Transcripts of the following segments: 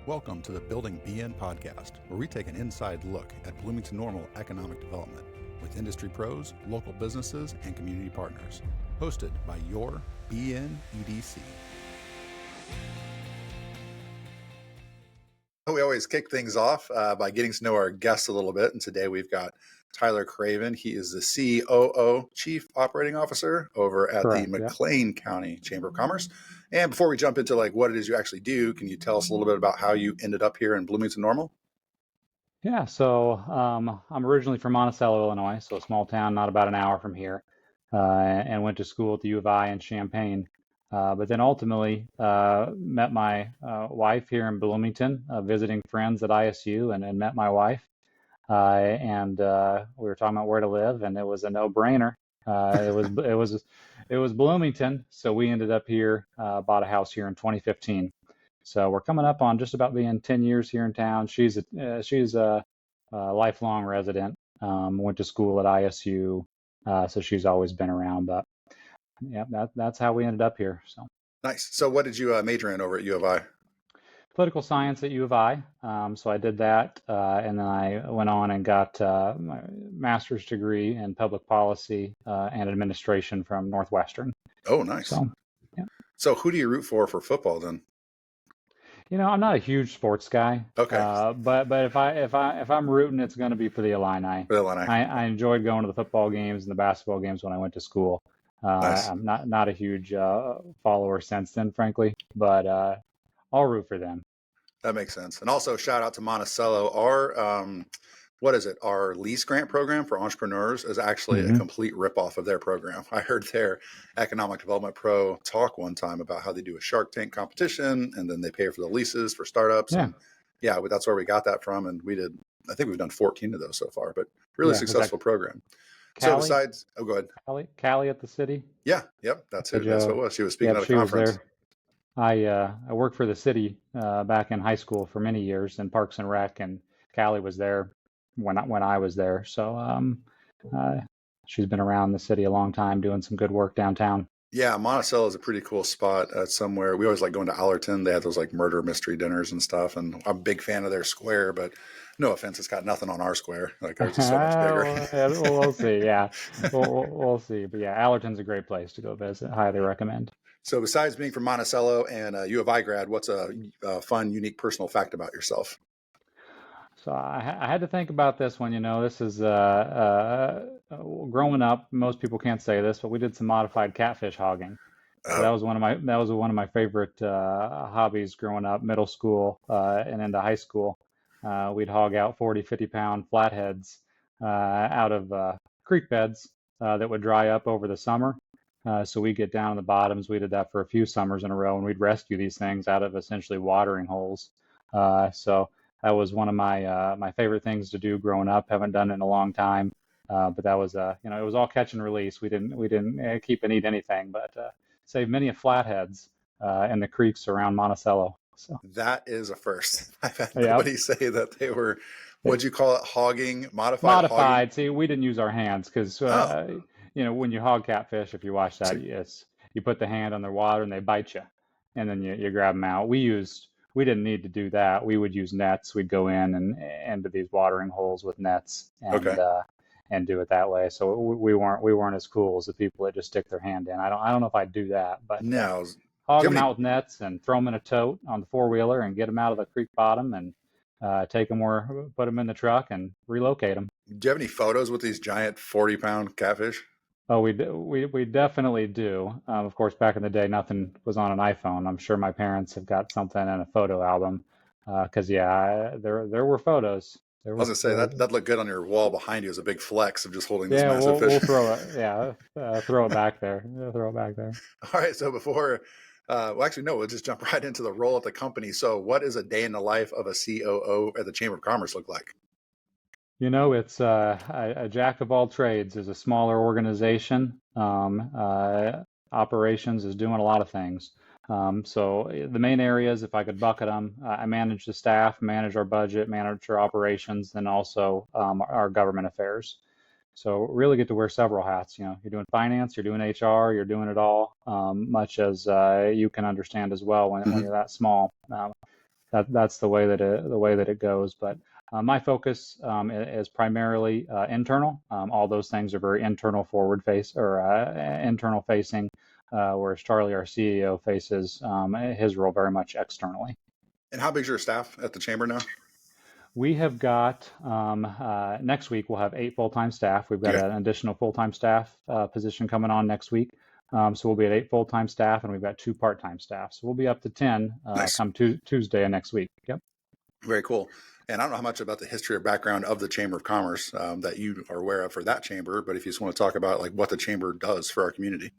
Welcome to the Building BN podcast, where we take an inside look at Bloomington-Normal economic development with industry pros, local businesses, and community partners. Hosted by your BN EDC. We always kick things off by getting to know our guests a little bit, and today we've got Tyler Craven. He is the COO, Chief Operating Officer, over at the McLean County Chamber of Commerce. And before we jump into what it is you actually do, can you tell us a little bit about how you ended up here in Bloomington-Normal? Yeah, so I'm originally from Monticello, Illinois, so a small town not about an hour from here, and went to school at the U of I in Champaign. But then ultimately met my wife here in Bloomington, visiting friends at ISU, and met my wife. And we were talking about where to live, and it was a no-brainer. It was Bloomington, so we ended up here, bought a house here in 2015. So we're coming up on just about being 10 years here in town. She's a lifelong resident. Went to school at ISU, so she's always been around. But yeah, that's how we ended up here. So nice. So what did you major in over at U of I? Political science at U of I. So I did that, and then I went on and got my master's degree in public policy and administration from Northwestern. Oh, nice. So, yeah. So who do you root for football then? You know, I'm not a huge sports guy. Okay. But if I'm rooting, it's going to be for the Illini. For the Illini. I enjoyed going to the football games and the basketball games when I went to school. Nice. I'm not a huge follower since then, frankly, but I'll root for them. That makes sense. And also shout out to Monticello. Our lease grant program for entrepreneurs is actually a complete ripoff of their program. I heard their economic development pro talk one time about how they do a Shark Tank competition and then they pay for the leases for startups. Yeah. And yeah, that's where we got that from. And I think we've done 14 of those so far, but really successful program. Callie? So besides, go ahead. Callie at the city? Yeah. Yep. That's what it was. She was speaking at a conference. I worked for the city back in high school for many years in Parks and Rec, and Callie was there when I was there. So she's been around the city a long time doing some good work downtown. Yeah, Monticello is a pretty cool spot. Somewhere we always like going to Allerton. They have those murder mystery dinners and stuff, and I'm a big fan of their square. But no offense, it's got nothing on our square. Ours is so much bigger. We'll see. Yeah, we'll see. But yeah, Allerton's a great place to go visit. Highly recommend. So besides being from Monticello and a U of I grad, what's a fun, unique personal fact about yourself? So I had to think about this one. This is growing up. Most people can't say this, but we did some modified catfish hogging. So that was one of my favorite hobbies growing up, middle school and into high school. We'd hog out 40, 50-pound flatheads out of creek beds that would dry up over the summer. So we'd get down in the bottoms. We did that for a few summers in a row, and we'd rescue these things out of essentially watering holes. So that was one of my favorite things to do growing up. Haven't done it in a long time, but that was it was all catch and release. We didn't keep and eat anything, but saved many of flatheads in the creeks around Monticello. So that is a first. I've had nobody say that they were. What'd you call it? Hogging, modified. Hogging? See, we didn't use our hands because when you hog catfish, if you watch that, you put the hand on their water and they bite you, and then you grab them out. We didn't need to do that. We would use nets. We'd go in and into these watering holes with nets and do it that way. So we weren't as cool as the people that just stick their hand in. I don't know if I'd do that, but no. Hog them out with nets and throw them in a tote on the four-wheeler and get them out of the creek bottom and put them in the truck and relocate them. Do you have any photos with these giant 40-pound catfish? Oh, we definitely do. Of course, back in the day, nothing was on an iPhone. I'm sure my parents have got something in a photo album. Because there were photos. I was gonna say that looked good on your wall behind you as a big flex of just holding this massive fish. We'll throw it. Yeah, throw it back there. Throw it back there. All right. So before, we'll just jump right into the role at the company. So, what is a day in the life of a COO at the Chamber of Commerce look like? It's a jack of all trades. Is a smaller organization. Operations is doing a lot of things. So the main areas, if I could bucket them, I manage the staff, manage our budget, manage our operations, and also our government affairs. So really get to wear several hats. You're doing finance, you're doing HR, you're doing it all, much as you can understand as well when you're that small. that's the way that it goes. But my focus is primarily internal. All those things are very internal internal facing, whereas Charlie, our CEO, faces his role very much externally. And how big's your staff at the chamber now? We have got next week we'll have 8 full-time staff. We've got Okay. an additional full-time staff position coming on next week. So we'll be at 8 full-time staff, and we've got 2 part-time staff. So we'll be up to 10 Nice. come Tuesday of next week. Yep. Very cool. And I don't know how much about the history or background of the Chamber of Commerce that you are aware of for that chamber, but if you just want to talk about like what the chamber does for our community.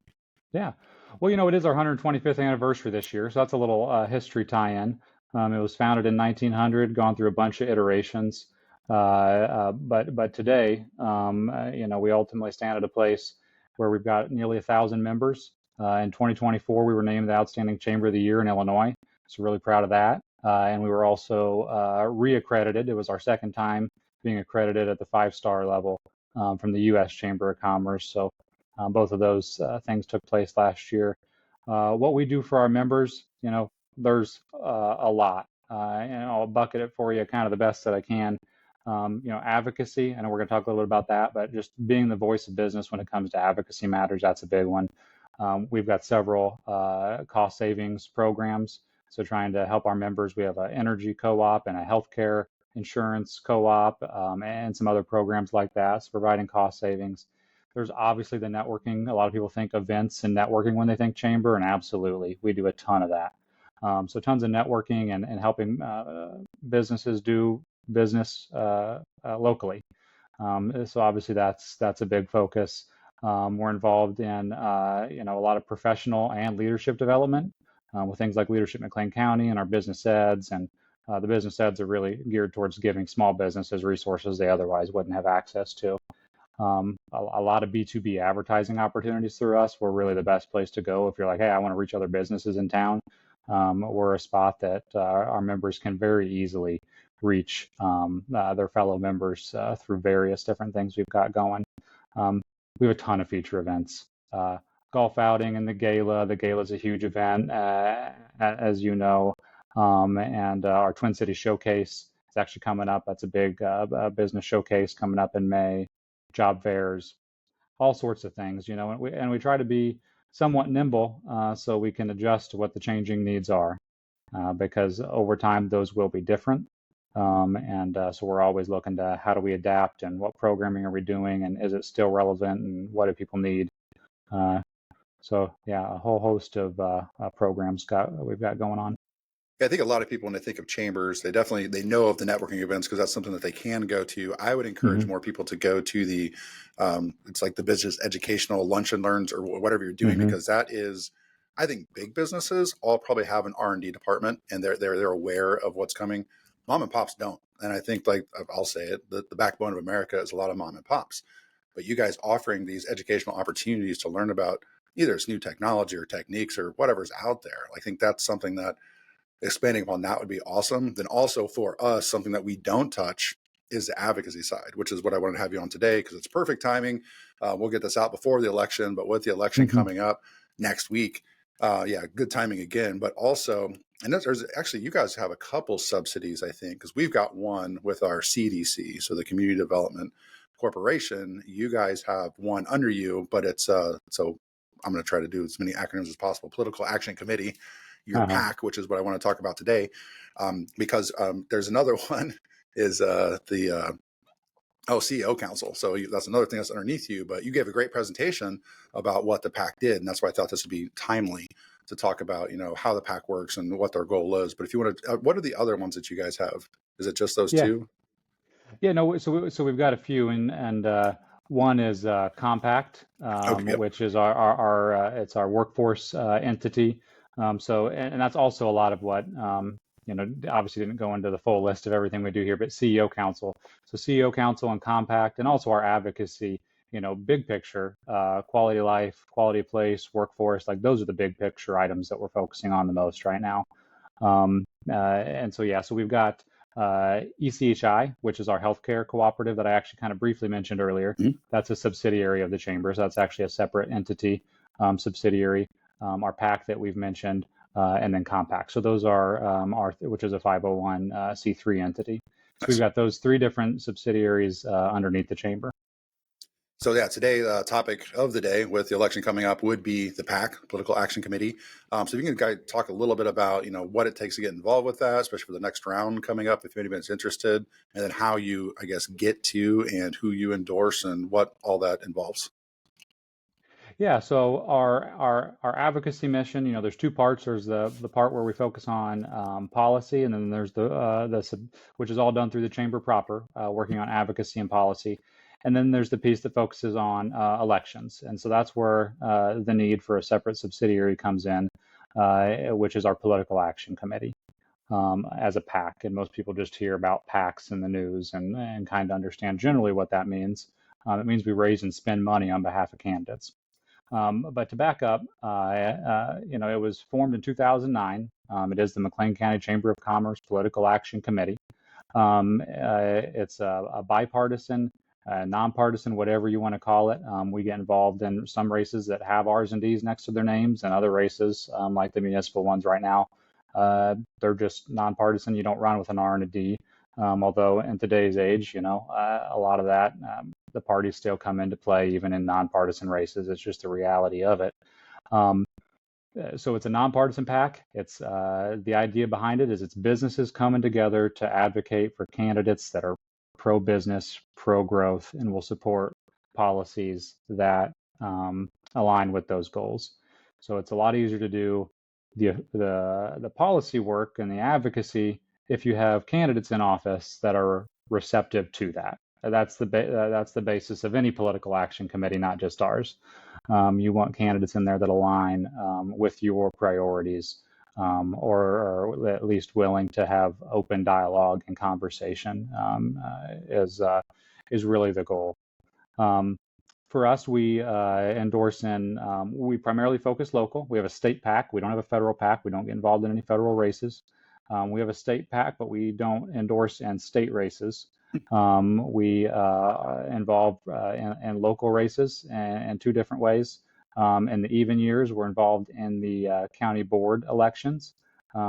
Yeah. Well, it is our 125th anniversary this year, so that's a little history tie-in. It was founded in 1900, gone through a bunch of iterations, but today, we ultimately stand at a place where we've got nearly 1,000 members. In 2024, we were named the Outstanding Chamber of the Year in Illinois, so really proud of that. And we were also reaccredited. It was our second time being accredited at the 5-star level from the U.S. Chamber of Commerce. So both of those things took place last year. What we do for our members, there's a lot. And I'll bucket it for you kind of the best that I can. Advocacy, and we're going to talk a little bit about that, but just being the voice of business when it comes to advocacy matters, that's a big one. We've got several cost savings programs. So trying to help our members, we have an energy co-op and a healthcare insurance co-op and some other programs like that. So providing cost savings. There's obviously the networking. A lot of people think events and networking when they think chamber, and absolutely, we do a ton of that. So tons of networking and helping businesses do business locally. So obviously that's a big focus. We're involved in a lot of professional and leadership development with things like Leadership McLean County and our business eds, and the business eds are really geared towards giving small businesses resources they otherwise wouldn't have access to. A lot of B2B advertising opportunities through us. We're really the best place to go if you're like, hey, I want to reach other businesses in town. We're a spot that our members can very easily reach their fellow members through various different things we've got going. We have a ton of feature events. Golf outing and the gala. The gala is a huge event, as you know, and our Twin Cities Showcase is actually coming up. That's a big business showcase coming up in May. Job fairs, all sorts of things, and we try to be somewhat nimble so we can adjust to what the changing needs are, because over time those will be different. So we're always looking to how do we adapt and what programming are we doing and is it still relevant and what do people need? So yeah, a whole host of programs we've got going on. I think a lot of people, when they think of chambers, they know of the networking events because that's something that they can go to. I would encourage more people to go to the, it's like the business educational lunch and learns or whatever you're doing, because that is, I think big businesses all probably have an R&D department and they're aware of what's coming. Mom and pops don't. And I think, like I'll say it, the backbone of America is a lot of mom and pops. But you guys offering these educational opportunities to learn about either it's new technology or techniques or whatever's out there. I think that's something that expanding upon that would be awesome. Then also for us, something that we don't touch is the advocacy side, which is what I wanted to have you on today because it's perfect timing. We'll get this out before the election, but with the election coming up next week, good timing again. But also, and there's actually, you guys have a couple subsidies, I think, because we've got one with our CDC, so the Community Development Corporation. You guys have one under you, but it's so I'm going to try to do as many acronyms as possible. Political Action Committee, your PAC, which is what I want to talk about today, because there's another one is the CEO Council. So that's another thing that's underneath you, but you gave a great presentation about what the PAC did. And that's why I thought this would be timely to talk about, how the PAC works and what their goal is. But if you want to, what are the other ones that you guys have? Is it just those two? Yeah, no, so we've got a few, and one is Compact, which is our it's our workforce entity. And that's also a lot of what, obviously didn't go into the full list of everything we do here, but CEO Council. So CEO Council and Compact, and also our advocacy, big picture, quality of life, quality of place, workforce, like those are the big picture items that we're focusing on the most right now. So we've got ECHI, which is our healthcare cooperative that I actually kind of briefly mentioned earlier. That's a subsidiary of the chamber. So that's actually a separate entity, subsidiary. Our PAC that we've mentioned, and then Compact. So those are which is a 501c3 entity. So we've Nice. got those three different subsidiaries underneath the chamber. So yeah, today topic of the day with the election coming up would be the PAC, Political Action Committee. So if you can talk a little bit about what it takes to get involved with that, especially for the next round coming up, if anybody's interested, and then how you, I guess, get to and who you endorse and what all that involves. Yeah, so our advocacy mission, there's two parts. There's the part where we focus on policy, and then there's which is all done through the chamber proper, working on advocacy and policy. And then there's the piece that focuses on elections. And so that's where the need for a separate subsidiary comes in, which is our Political Action Committee as a PAC. And most people just hear about PACs in the news and kind of understand generally what that means. It means we raise and spend money on behalf of candidates. But to back up, it was formed in 2009. It is the McLean County Chamber of Commerce Political Action Committee. It's a bipartisan, nonpartisan, whatever you want to call it. We get involved in some races that have R's and D's next to their names, and other races, like the municipal ones right now, they're just nonpartisan. You don't run with an R and a D. Although in today's age, a lot of that, the parties still come into play even in nonpartisan races. It's just the reality of it. So it's a nonpartisan PAC. It's the idea behind it is it's businesses coming together to advocate for candidates that are pro-business, pro-growth, and will support policies that align with those goals. So it's a lot easier to do the policy work and the advocacy if you have candidates in office that are receptive to that. That's the basis of any political action committee, not just ours. You want candidates in there that align with your priorities, or are at least willing to have open dialogue and conversation is really the goal. For us, we endorse we primarily focus local. We have a state PAC. We don't have a federal PAC. We don't get involved in any federal races. We have a state PAC, but we don't endorse in state races. We involve in local races in two different ways. In the even years, we're involved in the county board elections.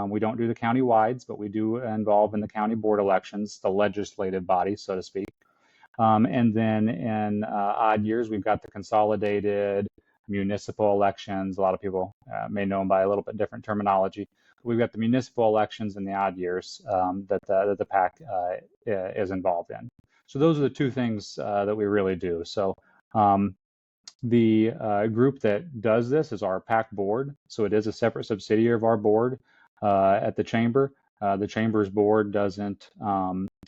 We don't do the county wides, but we do involve in the county board elections, the legislative body, so to speak. And then in odd years, we've got the consolidated municipal elections. A lot of people may know them by a little bit different terminology. We've got the municipal elections in the odd years that the PAC is involved in. So those are the two things that we really do. So the group that does this is our PAC board. So it is a separate subsidiary of our board at the chamber. The chamber's board doesn't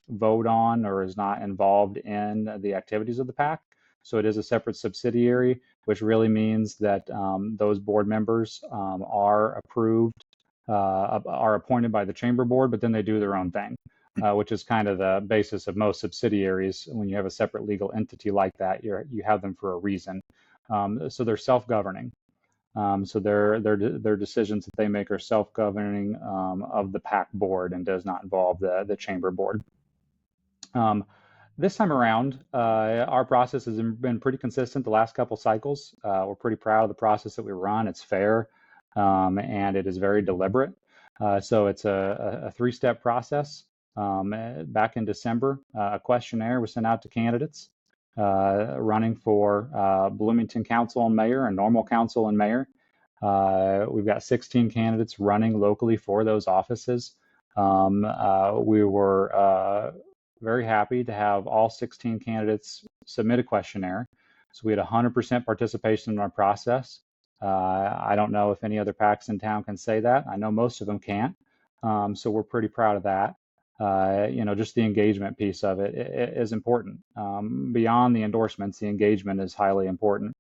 vote on or is not involved in the activities of the PAC. So it is a separate subsidiary, which really means that those board members are approved, are appointed by the chamber board, but then they do their own thing, which is kind of the basis of most subsidiaries. When you have a separate legal entity like that, you have them for a reason. So they're self-governing. So their decisions that they make are self-governing of the PAC board and does not involve the chamber board. This time around, our process has been pretty consistent the last couple cycles. We're pretty proud of the process that we run. It's fair, and it is very deliberate. So it's a three-step process. Back in December, a questionnaire was sent out to candidates running for Bloomington Council and Mayor and Normal Council and Mayor. We've got 16 candidates running locally for those offices. We were very happy to have all 16 candidates submit a questionnaire. So we had 100% participation in our process. I don't know if any other PACs in town can say that. I know most of them can't. So we're pretty proud of that. Just the engagement piece of it is important. Beyond the endorsements, the engagement is highly important.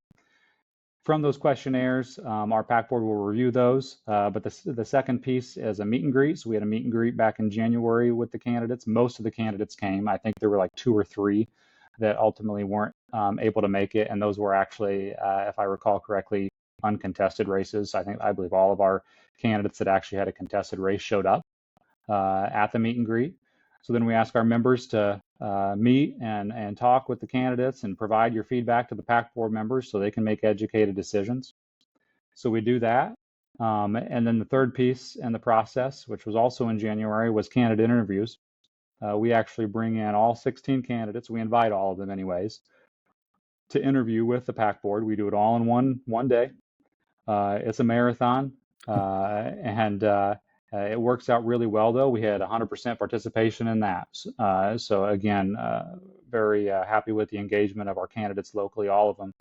From those questionnaires, our PAC board will review those. But the second piece is a meet and greet. So we had a meet and greet back in January with the candidates. Most of the candidates came. I think there were like 2 or 3 that ultimately weren't able to make it. And those were actually, if I recall correctly, uncontested races. I believe all of our candidates that actually had a contested race showed up at the meet and greet. So then we ask our members to meet and talk with the candidates and provide your feedback to the PAC board members so they can make educated decisions. So we do that. And then the third piece in the process, which was also in January, was candidate interviews. We actually bring in all 16 candidates. We invite all of them anyways to interview with the PAC board. We do it all in one day. It's a marathon, and it works out really well, though. We had 100% participation in that. So again, very happy with the engagement of our candidates locally, all of them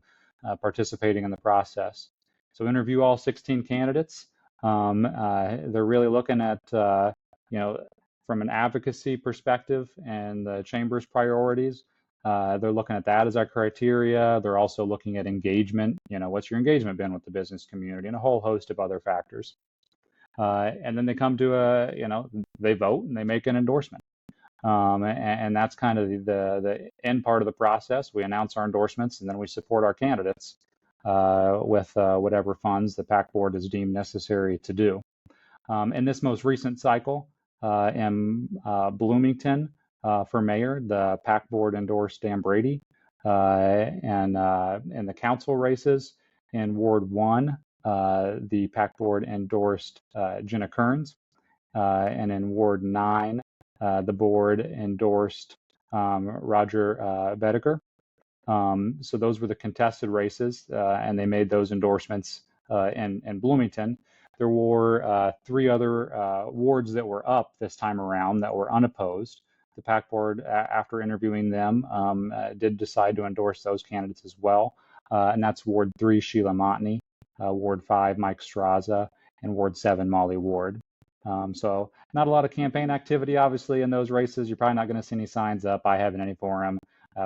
participating in the process. So interview all 16 candidates. They're really looking at, from an advocacy perspective and the chamber's priorities. They're looking at that as our criteria. They're also looking at engagement. What's your engagement been with the business community, and a whole host of other factors. And then they come to they vote and they make an endorsement. And that's kind of the end part of the process. We announce our endorsements, and then we support our candidates with whatever funds the PAC board has deemed necessary to do. In this most recent cycle, in Bloomington, for mayor, the PAC board endorsed Dan Brady, and in the council races in Ward 1, the PAC board endorsed Jenna Kearns, and in Ward 9, the board endorsed Roger Bedecker. So those were the contested races, and they made those endorsements in Bloomington. There were 3 other wards that were up this time around that were unopposed. The PAC board, after interviewing them, did decide to endorse those candidates as well. And that's Ward 3, Sheila Montney, Ward 5, Mike Straza, and Ward 7, Molly Ward. So not a lot of campaign activity, obviously, in those races. You're probably not going to see any signs up. I haven't any for them,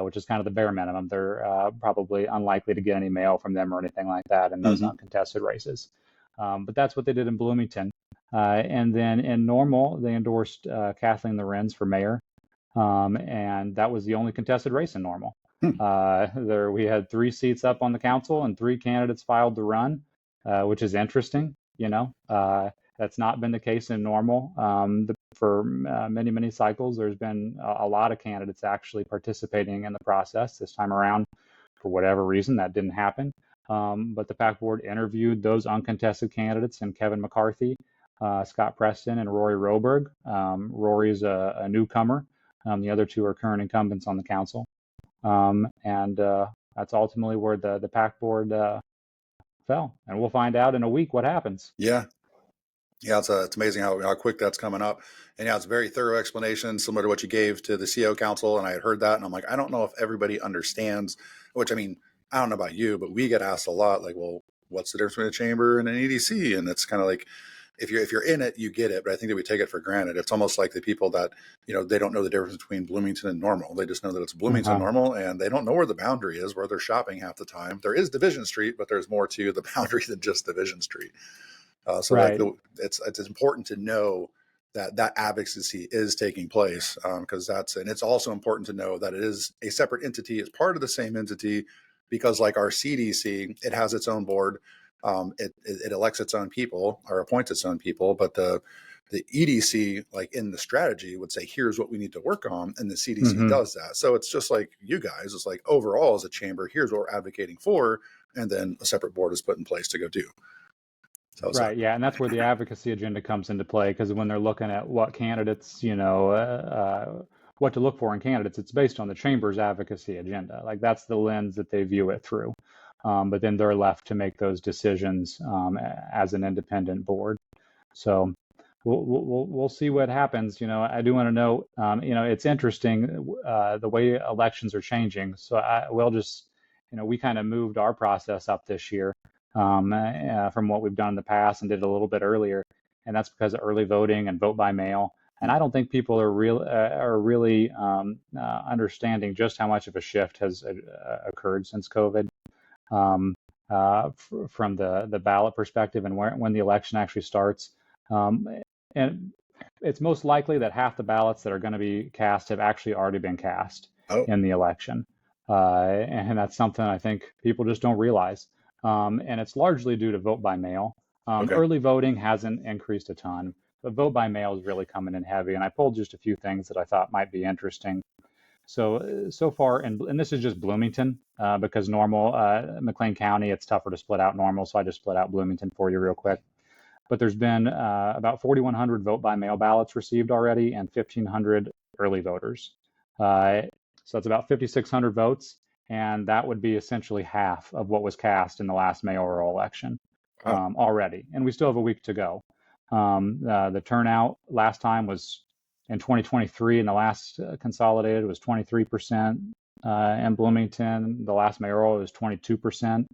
which is kind of the bare minimum. They're probably unlikely to get any mail from them or anything like that in those uncontested races. But that's what they did in Bloomington. And then in Normal, they endorsed Kathleen Lorenz for mayor. And that was the only contested race in Normal. We had 3 seats up on the council, and 3 candidates filed to run, which is interesting. That's not been the case in Normal. For many, many cycles, there's been a lot of candidates actually participating in the process. This time around, for whatever reason, that didn't happen. But the PAC board interviewed those uncontested candidates, and Kevin McCarthy, Scott Preston, and Rory Roberg. Rory's a newcomer. The other 2 are current incumbents on the council. And that's ultimately where the PAC board fell. And we'll find out in a week what happens. Yeah. Yeah, it's amazing how quick that's coming up. And yeah, it's a very thorough explanation, similar to what you gave to the CO Council. And I had heard that, and I'm like, I don't know if everybody understands, which, I mean, I don't know about you, but we get asked a lot, like, well, what's the difference between a chamber and an EDC? And it's kind of like, if you're in it, you get it. But I think that we take it for granted. It's almost like the people that, they don't know the difference between Bloomington and Normal. They just know that it's Bloomington Normal, and they don't know where the boundary is, where they're shopping half the time. There is Division Street, but there's more to the boundary than just Division Street. So right. It's important to know that advocacy is taking place, because and it's also important to know that it is a separate entity. It's part of the same entity, because like our CDC, it has its own board. It elects its own people or appoints its own people, but the EDC, like in the strategy, would say, here's what we need to work on, and the CDC does that. So it's just like you guys, it's like overall as a chamber, here's what we're advocating for, and then a separate board is put in place to go do. Right. Yeah. And that's where the advocacy agenda comes into play, because when they're looking at what candidates, what to look for in candidates, it's based on the chamber's advocacy agenda. Like that's the lens that they view it through. But then they're left to make those decisions as an independent board. So we'll see what happens. I do want to note, it's interesting the way elections are changing. So we kind of moved our process up this year. From what we've done in the past, and did a little bit earlier, and that's because of early voting and vote by mail. And I don't think people are really understanding just how much of a shift has occurred since COVID, from the ballot perspective and when the election actually starts. And it's most likely that half the ballots that are going to be cast have actually already been cast in the election, and that's something I think people just don't realize. And it's largely due to vote by mail. Early voting hasn't increased a ton, but vote by mail is really coming in heavy. And I pulled just a few things that I thought might be interesting. So far, and this is just Bloomington, because Normal, McLean County, it's tougher to split out Normal. So I just split out Bloomington for you real quick. but there's been about 4,100 vote by mail ballots received already and 1,500 early voters. So that's about 5,600 votes, and that would be essentially half of what was cast in the last mayoral election already. And we still have a week to go. The turnout last time was in 2023, and the last consolidated was 23%. In Bloomington, the last mayoral was 22%.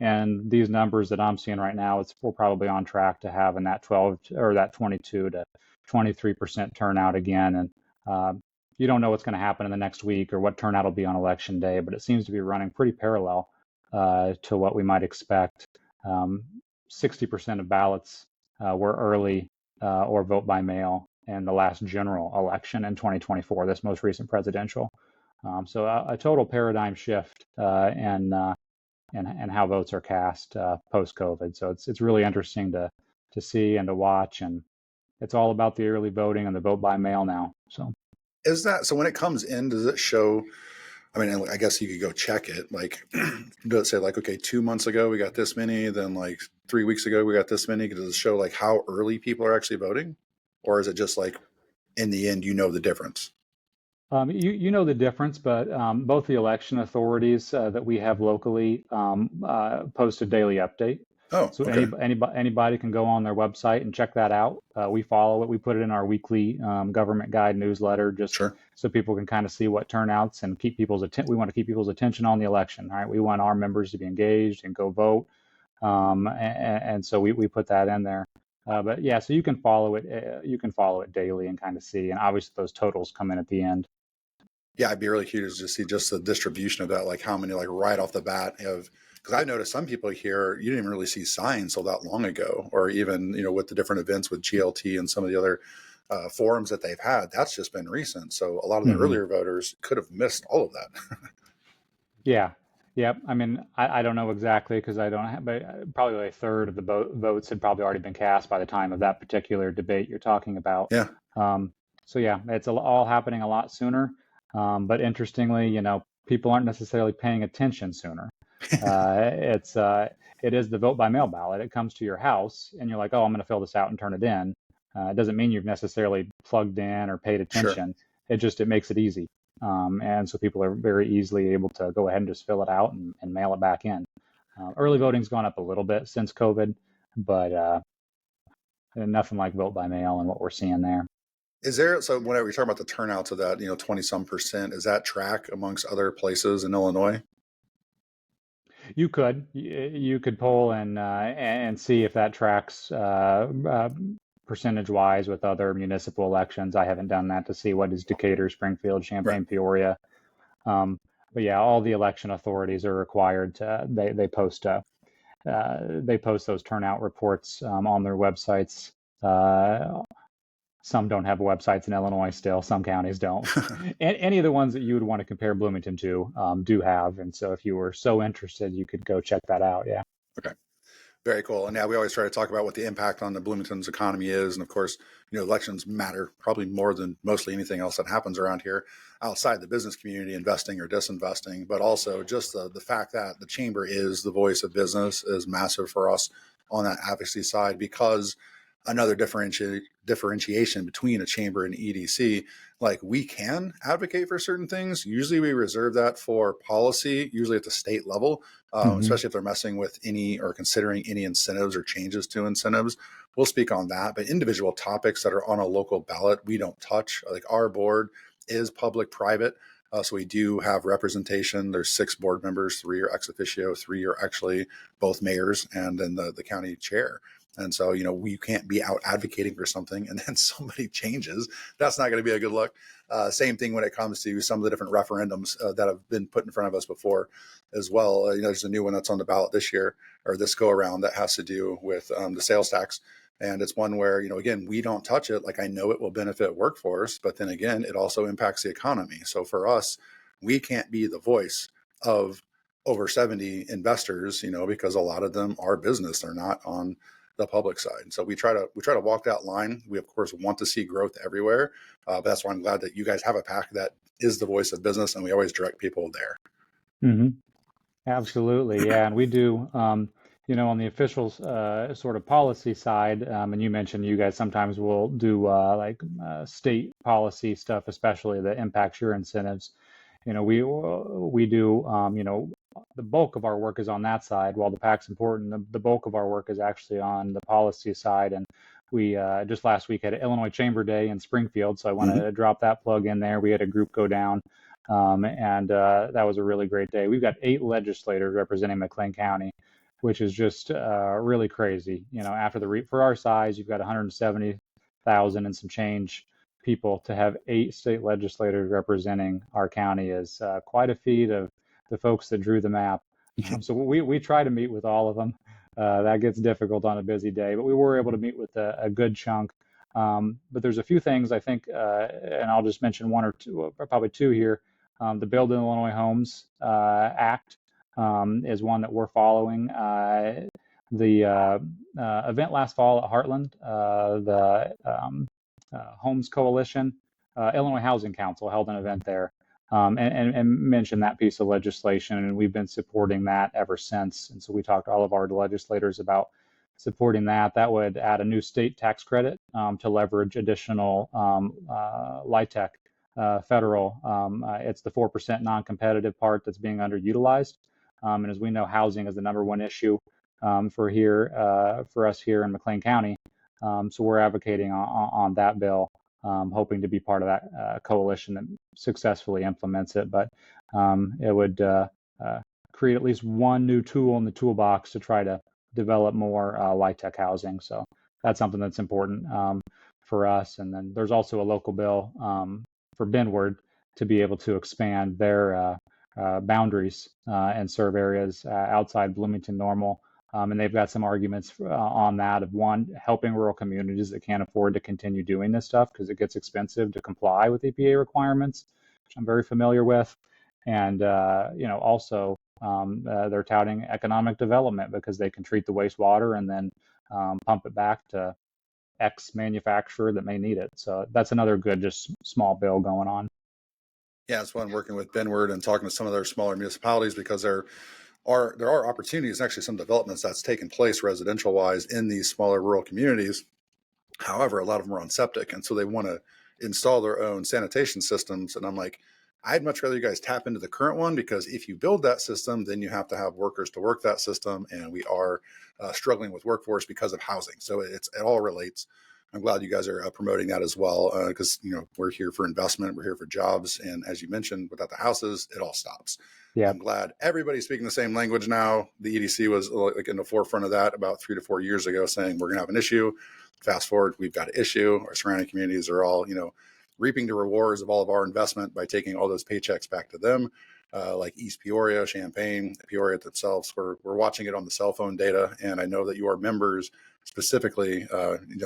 And these numbers that I'm seeing right now, we're probably on track to have in that 12 or that 22 to 23% turnout again. And you don't know what's going to happen in the next week or what turnout will be on election day, but it seems to be running pretty parallel to what we might expect. 60% of ballots were early or vote by mail in the last general election in 2024, this most recent presidential. So a total paradigm shift in how votes are cast post-COVID. So it's really interesting to see and to watch, and it's all about the early voting and the vote by mail now. So is that so? When it comes in, does it show? I mean, I guess you could go check it. Like, does it say like, okay, 2 months ago we got this many, then like 3 weeks ago we got this many? Does it show like how early people are actually voting, or is it just like in the end you know the difference? You know the difference, but both the election authorities that we have locally post a daily update. Oh, So okay. anybody can go on their website and check that out. We follow it. We put it in our weekly government guide newsletter, just Sure. so people can kind of see what turnouts and keep people's we want to keep people's attention on the election. Right? We want our members to be engaged and go vote, and so we put that in there. But yeah, so you can follow it. You can follow it daily and kind of see, and obviously those totals come in at the end. Yeah, I'd be really curious to see just the distribution of that, like how many, like right off the bat have, because I noticed some people here, you didn't even really see signs so that long ago, or even, with the different events with GLT and some of the other forums that they've had, that's just been recent. So a lot of the earlier voters could have missed all of that. Yeah. Yep. I mean, I don't know exactly because I don't have, but probably a third of the votes had probably already been cast by the time of that particular debate you're talking about. Yeah. So yeah, it's all happening a lot sooner. But interestingly, people aren't necessarily paying attention sooner. It is the vote by mail ballot. It comes to your house and you're like, oh, I'm going to fill this out and turn it in. It doesn't mean you've necessarily plugged in or paid attention. Sure. It makes it easy. And so people are very easily able to go ahead and just fill it out and mail it back in. Early voting's gone up a little bit since COVID, but nothing like vote by mail and what we're seeing there. Is there, so whenever you're talking about the turnouts of that, 20-some%, is that track amongst other places in Illinois? You could poll and see if that tracks percentage-wise with other municipal elections. I haven't done that to see what is Decatur, Springfield, Champaign, Peoria. But yeah, all the election authorities are required to they post those turnout reports on their websites. Some don't have websites in Illinois still. Some counties don't. Any of the ones that you would want to compare Bloomington to do have. And so if you were so interested, you could go check that out. Yeah. Okay. Very cool. And yeah, we always try to talk about what the impact on the Bloomington's economy is. And of course, elections matter probably more than mostly anything else that happens around here outside the business community, investing or disinvesting. But also just the fact that the chamber is the voice of business is massive for us on that advocacy side, because another differentiation between a chamber and EDC, like we can advocate for certain things. Usually we reserve that for policy, usually at the state level, especially if they're messing with any or considering any incentives or changes to incentives. We'll speak on that, but individual topics that are on a local ballot, we don't touch. Like our board is public-private. So we do have representation. There's 6 board members, 3 are ex officio, 3 are actually both mayors and then the county chair. And so, we can't be out advocating for something and then somebody changes. That's not going to be a good look. Same thing when it comes to some of the different referendums that have been put in front of us before as well. There's a new one that's on the ballot this year or this go around that has to do with the sales tax. And it's one where, again, we don't touch it. Like I know it will benefit workforce, but then again, it also impacts the economy. So for us, we can't be the voice of over 70 investors, because a lot of them are business. They're not on the public side. So we try to walk that line. We of course want to see growth everywhere. But that's why I'm glad that you guys have a PAC that is the voice of business, and we always direct people there. Absolutely, yeah, and we do. on the official sort of policy side, and you mentioned you guys sometimes will do state policy stuff, especially that impacts your incentives. We do, the bulk of our work is on that side. While the PAC's important, the bulk of our work is actually on the policy side. And we just last week had an Illinois Chamber Day in Springfield, so I wanted to drop that plug in there. We had a group go down, and that was a really great day. We've got 8 legislators representing McLean County, which is just really crazy. After for our size, you've got 170,000 and some change people. To have 8 state legislators representing our county is quite a feat of the folks that drew the map. So we try to meet with all of them. That gets difficult on a busy day, but we were able to meet with a good chunk. But there's a few things I think, and I'll just mention one or two, or probably two here. The Build in Illinois Homes Act is one that we're following. The event last fall at Heartland, the Homes Coalition, Illinois Housing Council held an event there, and mentioned that piece of legislation, and we've been supporting that ever since. And so we talked to all of our legislators about supporting that. That would add a new state tax credit to leverage additional LIHTC federal. It's the 4% non-competitive part that's being underutilized. And as we know, housing is the #1 issue for us here in McLean County. So we're advocating on that bill, hoping to be part of that coalition that successfully implements it. But it would create at least one new tool in the toolbox to try to develop more LIHTC housing. So that's something that's important for us. And then there's also a local bill for Benward to be able to expand their boundaries and serve areas outside Bloomington-Normal. And they've got some arguments on that of, one, helping rural communities that can't afford to continue doing this stuff because it gets expensive to comply with EPA requirements, which I'm very familiar with. And, also they're touting economic development because they can treat the wastewater and then pump it back to X manufacturer that may need it. So that's another good, just small bill going on. Yeah, that's why I'm working with Benward and talking to some of their smaller municipalities, because there are opportunities, actually some developments that's taken place residential wise in these smaller rural communities. However, a lot of them are on septic, and so they want to install their own sanitation systems. And I'm like, I'd much rather you guys tap into the current one, because if you build that system, then you have to have workers to work that system, and we are struggling with workforce because of housing. So it all relates. I'm glad you guys are promoting that as well, because we're here for investment, we're here for jobs, and as you mentioned, without the houses, it all stops. Yeah, I'm glad everybody's speaking the same language now. The EDC was like in the forefront of that about 3 to 4 years ago, saying we're going to have an issue. Fast forward, we've got an issue. Our surrounding communities are all, reaping the rewards of all of our investment by taking all those paychecks back to them, like East Peoria, Champaign, Peoria themselves. We're watching it on the cell phone data, and I know that your members specifically,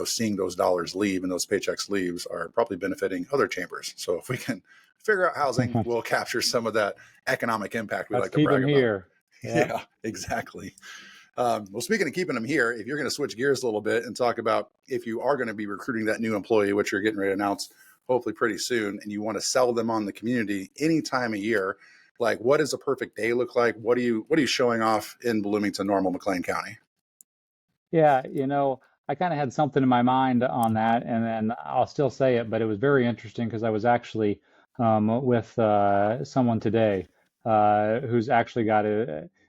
seeing those dollars leave and those paychecks leaves are probably benefiting other chambers. So if we can figure out housing, we'll capture some of that economic impact we like to brag about. Here. Yeah, exactly. Well, speaking of keeping them here, if you're going to switch gears a little bit and talk about if you are going to be recruiting that new employee, which you're getting ready to announce hopefully pretty soon, and you want to sell them on the community any time of year, like what does a perfect day look like? What are you showing off in Bloomington-Normal, McLean County? Yeah, I kind of had something in my mind on that, and then I'll still say it, but it was very interesting because I was actually with someone today who's actually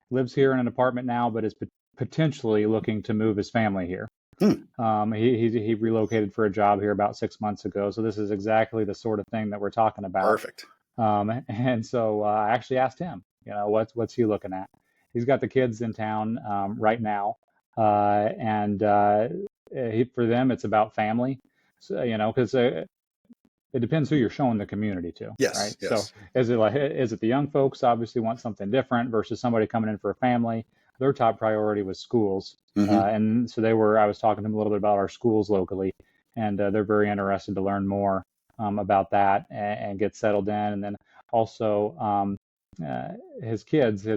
lives here in an apartment now, but is potentially looking to move his family here. He relocated for a job here about 6 months ago, so this is exactly the sort of thing that we're talking about. Perfect. And so I actually asked him, what's he looking at? He's got the kids in town right now. And for them, it's about family. So, because it depends who you're showing the community to. Yes. Right. Yes. So is it the young folks obviously want something different versus somebody coming in for a family? Their top priority was schools. And so I was talking to them a little bit about our schools locally, and they're very interested to learn more about that and get settled in. And then also his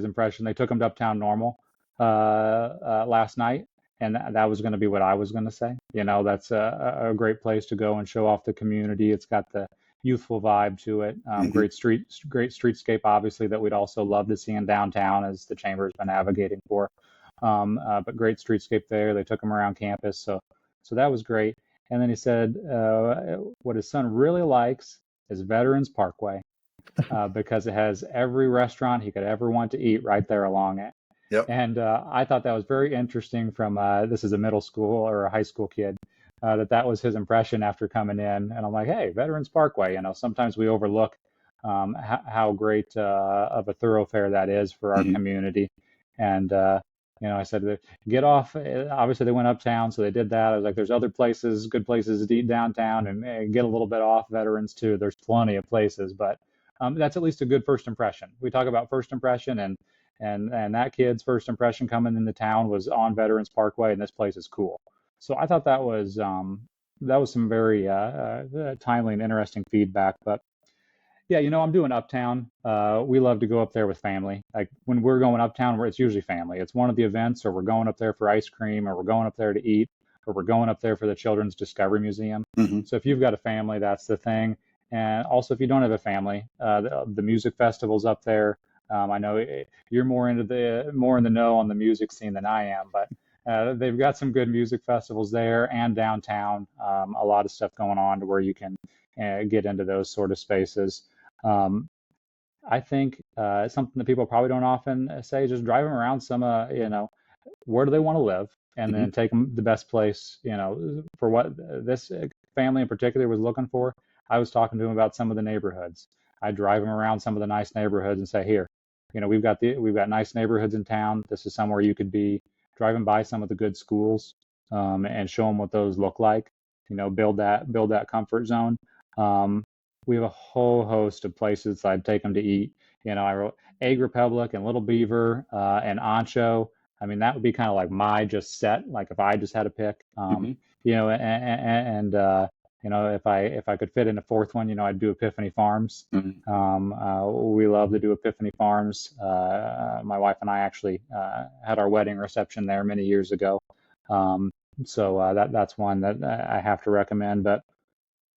impression, they took him to Uptown Normal last night, and that was going to be what I was going to say. That's a great place to go and show off the community. It's got the youthful vibe to it. Great streetscape, obviously, that we'd also love to see in downtown, as the chamber has been advocating for. but great streetscape there. They took him around campus, so that was great. And then he said what his son really likes is Veterans Parkway because it has every restaurant he could ever want to eat right there along it. Yep. And I thought that was very interesting from this is a middle school or a high school kid, that was his impression after coming in. And I'm like, hey, Veterans Parkway, sometimes we overlook how great of a thoroughfare that is for our community. And, I said, get off. Obviously, they went uptown, so they did that. I was like, there's other places, good places to eat downtown and get a little bit off Veterans too. There's plenty of places, but that's at least a good first impression. We talk about first impression, and that kid's first impression coming into town was on Veterans Parkway, and this place is cool. So I thought that was some very timely and interesting feedback. But yeah, I'm doing Uptown. We love to go up there with family. Like when we're going uptown, it's usually family. It's one of the events, or we're going up there for ice cream, or we're going up there to eat, or we're going up there for the Children's Discovery Museum. So if you've got a family, that's the thing. And also, if you don't have a family, the music festivals up there. I know you're more in the know on the music scene than I am, but they've got some good music festivals there and downtown. A lot of stuff going on to where you can get into those sort of spaces. I think something that people probably don't often say is just drive them around some, where do they want to live, and then take them the best place, for what this family in particular was looking for. I was talking to them about some of the neighborhoods. I drive them around some of the nice neighborhoods and say, here, we've got nice neighborhoods in town. This is somewhere you could be. Driving by some of the good schools, and show them what those look like. Build that comfort zone. We have a whole host of places I'd take them to eat. I wrote Egg Republic and Little Beaver and Ancho. I mean, that would be kind of like my just set. Like if I just had to pick, and if I could fit in a fourth one, I'd do Epiphany Farms. We love to do Epiphany Farms. My wife and I actually had our wedding reception there many years ago. So that's one that I have to recommend. But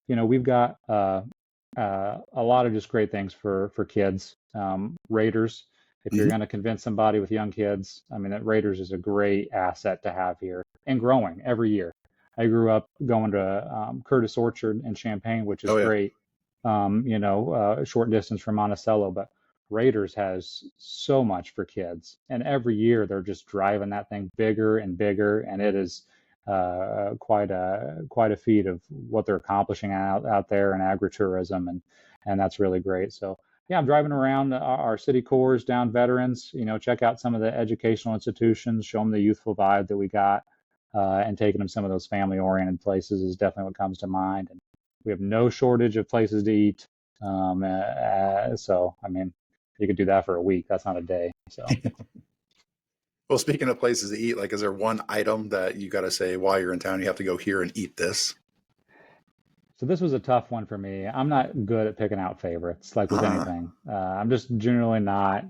we've got a lot of just great things for kids. Raiders. If you're going to convince somebody with young kids, I mean, that Raiders is a great asset to have here and growing every year. I grew up going to Curtis Orchard in Champaign, which is great, a short distance from Monticello. But Raiders has so much for kids, and every year they're just driving that thing bigger and bigger, and it is quite a feat of what they're accomplishing out there in agritourism, and that's really great. So yeah, I'm driving around our city cores down Veterans, check out some of the educational institutions, show them the youthful vibe that we got. And taking them some of those family-oriented places is definitely what comes to mind. And we have no shortage of places to eat. So, I mean, you could do that for a week. That's not a day. So. Well, speaking of places to eat, like, is there one item that you got to say while you're in town, you have to go here and eat this? So this was a tough one for me. I'm not good at picking out favorites, like with anything. I'm just generally not,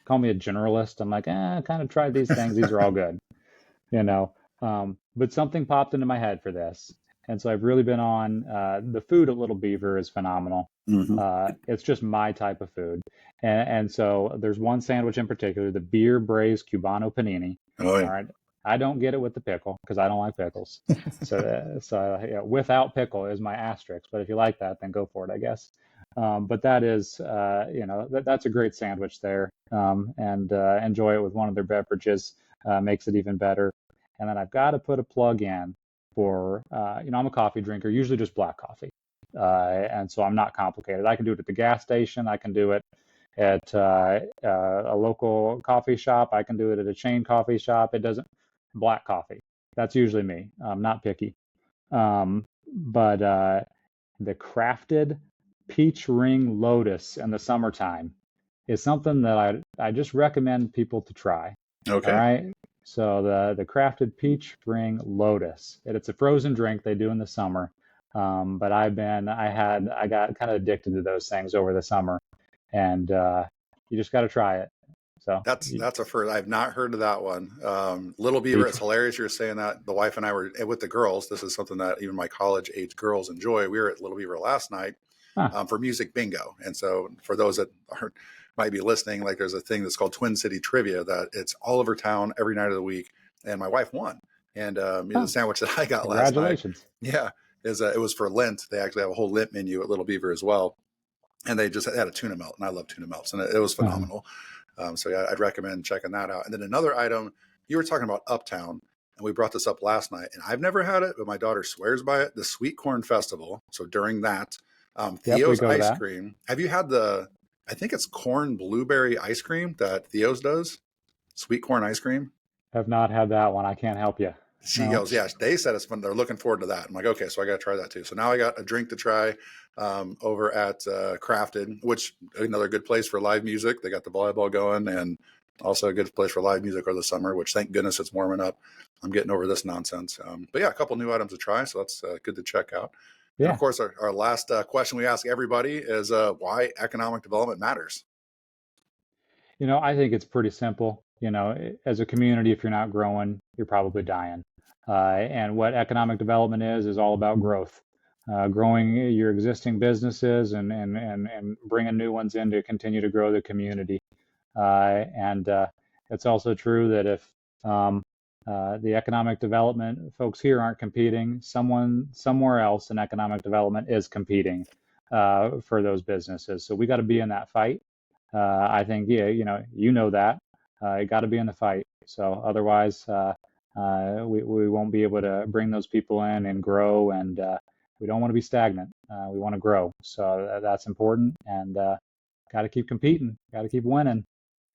call me a generalist. I'm like, I kind of tried these things. These are all good, But something popped into my head for this. And so I've really been on the food at Little Beaver is phenomenal. It's just my type of food. And so there's one sandwich in particular, the beer braised Cubano panini. Oh, yeah. All right. I don't get it with the pickle because I don't like pickles. So without pickle is my asterisk. But if you like that, then go for it, I guess. But that is, that's a great sandwich there. And enjoy it with one of their beverages makes it even better. And then I've got to put a plug in for, I'm a coffee drinker, usually just black coffee. And so I'm not complicated. I can do it at the gas station. I can do it at a local coffee shop. I can do it at a chain coffee shop. It doesn't, black coffee. That's usually me. I'm not picky. But the crafted peach ring lotus in the summertime is something that I just recommend people to try. Okay. All right. So the crafted peach ring lotus. It's a frozen drink they do in the summer. But I got kind of addicted to those things over the summer, and you just got to try it. So that's a first. I've not heard of that one. Little Beaver, it's hilarious you're saying that. The wife and I were with the girls. This is something that even my college age girls enjoy. We were at Little Beaver last night for music bingo. And so for those that might be listening, like there's a thing that's called Twin City Trivia that it's all over town every night of the week. And my wife won. And the sandwich that I got last night, Congratulations. it was for Lent. They actually have a whole Lent menu at Little Beaver as well. And they just had a tuna melt, and I love tuna melts, and it was phenomenal. So yeah, I'd recommend checking that out. And then another item, you were talking about Uptown, and we brought this up last night, and I've never had it, but my daughter swears by it, the Sweet Corn Festival. So during that, Theo's ice cream. Have you had I think it's corn blueberry ice cream that Theo's does? Sweet corn ice cream? Have not had that one. I can't help you. She goes, yeah, they said it's fun. They're looking forward to that. I'm like, okay, so I got to try that too. So now I got a drink to try over at Crafted, which another good place for live music. They got the volleyball going, and also a good place for live music over the summer, which thank goodness it's warming up. I'm getting over this nonsense. But yeah, a couple new items to try. So that's good to check out. Yeah. And of course, our last question we ask everybody is why economic development matters. I think it's pretty simple. As a community, if you're not growing, you're probably dying. And what economic development is all about growth, growing your existing businesses and bringing new ones in to continue to grow the community. And it's also true that if the economic development folks here aren't competing, someone somewhere else in economic development is competing for those businesses. So we got to be in that fight. I think, yeah, you know that. You got to be in the fight. So otherwise, we won't be able to bring those people in and grow, and we don't want to be stagnant. We want to grow. So that's important, and got to keep competing, got to keep winning.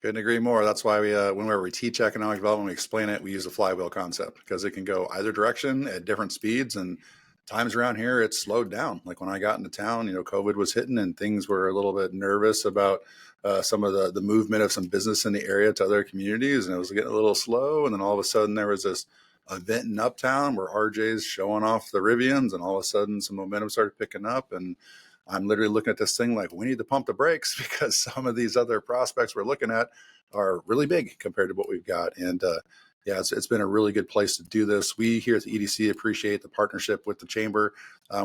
Couldn't agree more. That's why whenever we teach economic development, we explain it, we use the flywheel concept because it can go either direction at different speeds. And times around here, it's slowed down. Like when I got into town, COVID was hitting and things were a little bit nervous about some of the movement of some business in the area to other communities. And it was getting a little slow. And then all of a sudden there was this event in Uptown where RJ's showing off the Rivians, and all of a sudden some momentum started picking up. And I'm literally looking at this thing like, we need to pump the brakes because some of these other prospects we're looking at are really big compared to what we've got. And yeah, it's been a really good place to do this. We here at the EDC appreciate the partnership with the Chamber.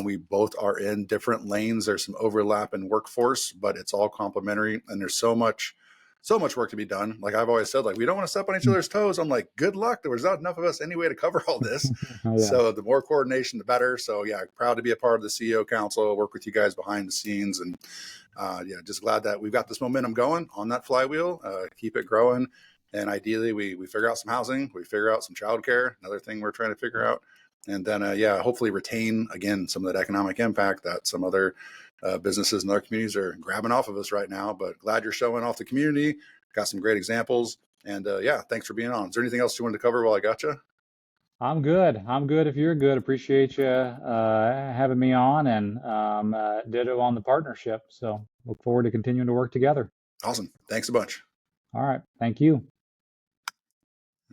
We both are in different lanes. There's some overlap in workforce, but it's all complementary. And there's so much work to be done. Like I've always said, like, we don't want to step on each other's toes. I'm like, good luck. There was not enough of us anyway to cover all this. Yeah. So the more coordination, the better. So yeah, proud to be a part of the CEO Council, work with you guys behind the scenes. And yeah, just glad that we've got this momentum going on that flywheel, keep it growing. And ideally we figure out some housing, we figure out some childcare, another thing we're trying to figure out. And then, yeah, hopefully retain, again, some of that economic impact that some other businesses and other communities are grabbing off of us right now. But glad you're showing off the community. Got some great examples. And yeah, thanks for being on. Is there anything else you wanted to cover while I got you? I'm good. If you're good, appreciate you having me on, and ditto on the partnership. So look forward to continuing to work together. Awesome. Thanks a bunch. All right. Thank you.